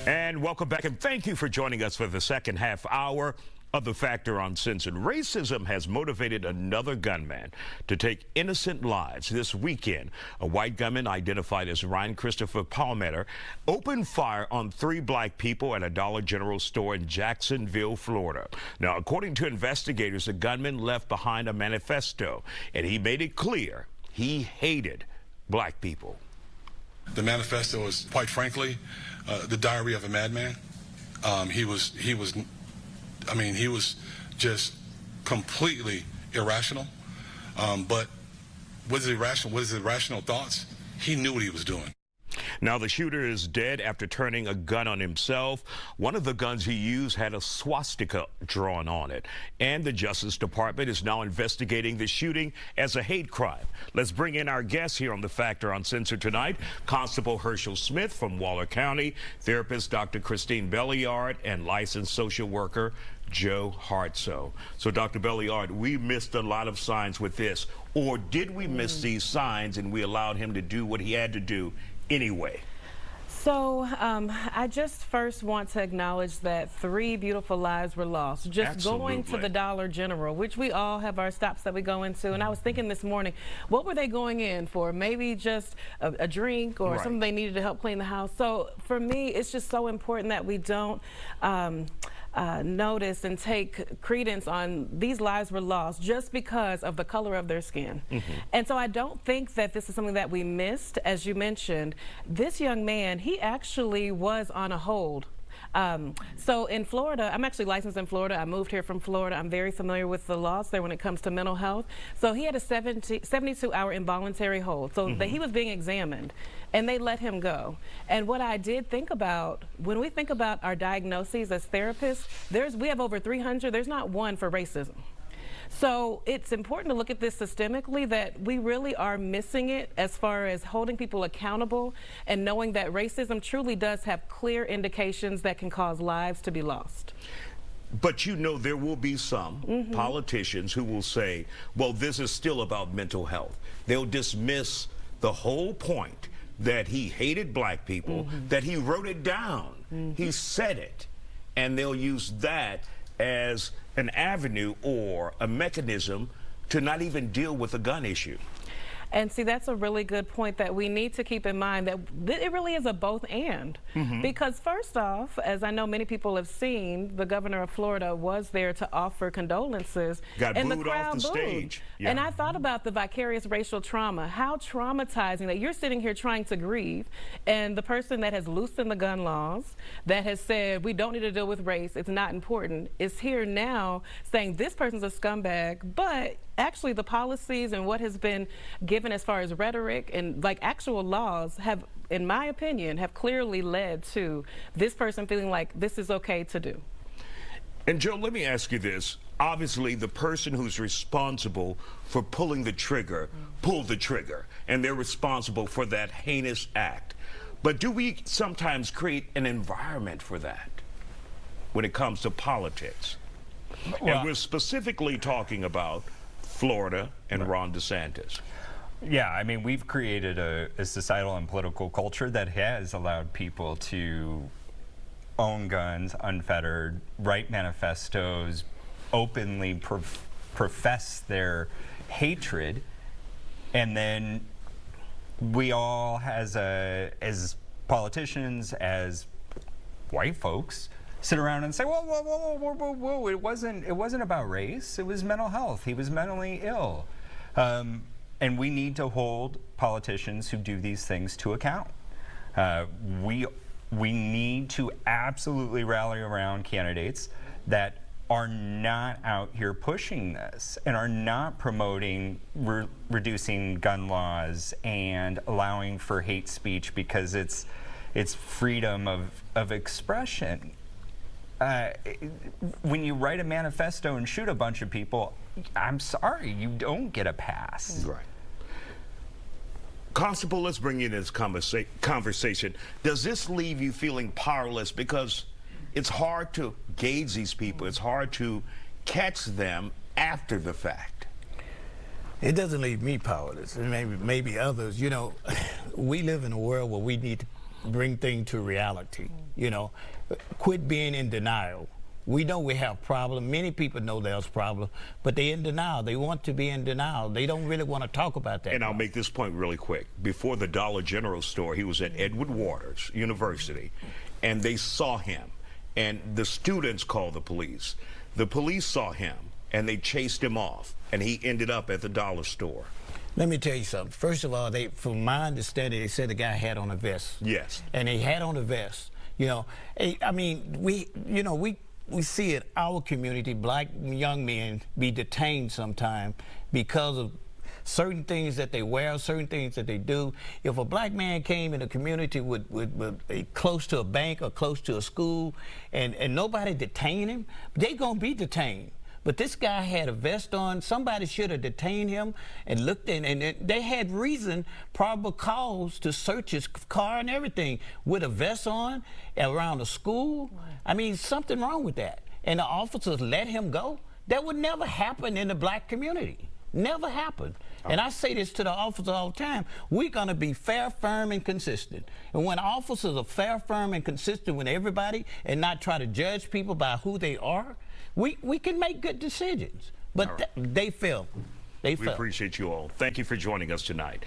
And welcome back, and thank you for joining us for the second half hour of the Factor Uncensored. Racism has motivated another gunman to take innocent lives. This weekend, a white gunman identified as Ryan Christopher Palmetto opened fire on 3 black people at a Dollar General store in Jacksonville, Florida. Now, according to investigators, the gunman left behind a manifesto, and he made it clear he hated black people. The manifesto is, quite frankly, the diary of a madman. He was just completely irrational. But with his irrational thoughts, he knew what he was doing. Now, the shooter is dead after turning a gun on himself. One of the guns he used had a swastika drawn on it. And the Justice Department is now investigating the shooting as a hate crime. Let's bring in our guests here on the Factor Uncensored tonight. Constable Herschel Smith from Waller County, therapist Dr. Christine Belliard, and licensed social worker Joe Hartso. So, Dr. Belliard, we missed a lot of signs with this. Or did we miss these signs and we allowed him to do what he had to do anyway? So I just first want to acknowledge that 3 beautiful lives were lost. Just Absolutely. Going to the Dollar General, which we all have our stops that we go into. And I was thinking this morning, what were they going in for? Maybe just a drink or something they needed to help clean the house. So for me, it's just so important that we don't notice and take credence on these lives were lost just because of the color of their skin. And so I don't think that this is something that we missed. As you mentioned, this young man, he actually was on a hold. So in Florida, I'm actually licensed in Florida. I moved here from Florida. I'm very familiar with the laws there when it comes to mental health. So he had a 72-hour involuntary hold. So that he was being examined and they let him go. And what I did think about, when we think about our diagnoses as therapists, we have over 300, there's not one for racism. So it's important to look at this systemically, that we really are missing it as far as holding people accountable and knowing that racism truly does have clear indications that can cause lives to be lost. But you know, there will be some politicians who will say, well, this is still about mental health. They'll dismiss the whole point that he hated black people, that he wrote it down, he said it, and they'll use that as an avenue or a mechanism to not even deal with the gun issue. And see, that's a really good point that we need to keep in mind, that it really is a both and. Because first off, as I know many people have seen, the governor of Florida was there to offer condolences. Got booed off the stage. Yeah. And I thought about the vicarious racial trauma, how traumatizing that you're sitting here trying to grieve, and the person that has loosened the gun laws, that has said we don't need to deal with race, it's not important, is here now saying this person's a scumbag, but actually the policies and what has been given as far as rhetoric and like actual laws have, in my opinion, have clearly led to this person feeling like this is okay to do. And Joe, let me ask you this. Obviously, the person who's responsible for pulling the trigger, pulled the trigger, and they're responsible for that heinous act. But do we sometimes create an environment for that when it comes to politics? Well, and we're specifically talking about Florida and Ron DeSantis. Yeah, I mean, we've created a societal and political culture that has allowed people to own guns unfettered, write manifestos, openly profess their hatred, and then we all, as politicians, as white folks, sit around and say, whoa, whoa, whoa, whoa, whoa, whoa, it wasn't about race, it was mental health, he was mentally ill. And we need to hold politicians who do these things to account. We need to absolutely rally around candidates that are not out here pushing this and are not promoting reducing gun laws and allowing for hate speech because it's freedom of expression. When you write a manifesto and shoot a bunch of people, I'm sorry, you don't get a pass. Right. Constable, let's bring you into this conversation. Does this leave you feeling powerless? Because it's hard to gauge these people. It's hard to catch them after the fact. It doesn't leave me powerless, and maybe others. You know, we live in a world where we need bring things to reality. You know, quit being in denial. We know we have problems. Many people know there's problems, but they're in denial. They want to be in denial. They don't really want to talk about that. And I'll make this point really quick. Before the Dollar General store, he was at Edward Waters University, and they saw him. And the students called the police. The police saw him, and they chased him off, and he ended up at the dollar store. Let me tell you something. First of all, from my understanding, they said the guy had on a vest. Yes. And he had on a vest. You know, I mean, we see it, our community, black young men be detained sometimes because of certain things that they wear, certain things that they do. If a black man came in a community with close to a bank or close to a school and nobody detained him, they gonna be detained. But this guy had a vest on. Somebody should have detained him and looked in, and they had reason, probable cause to search his car and everything with a vest on around a school. I mean, something wrong with that. And the officers let him go. That would never happen in the black community. Never happen. And I say this to the officers all the time. We're going to be fair, firm, and consistent. And when officers are fair, firm, and consistent with everybody and not try to judge people by who they are, we can make good decisions. But they fail. We appreciate you all. Thank you for joining us tonight.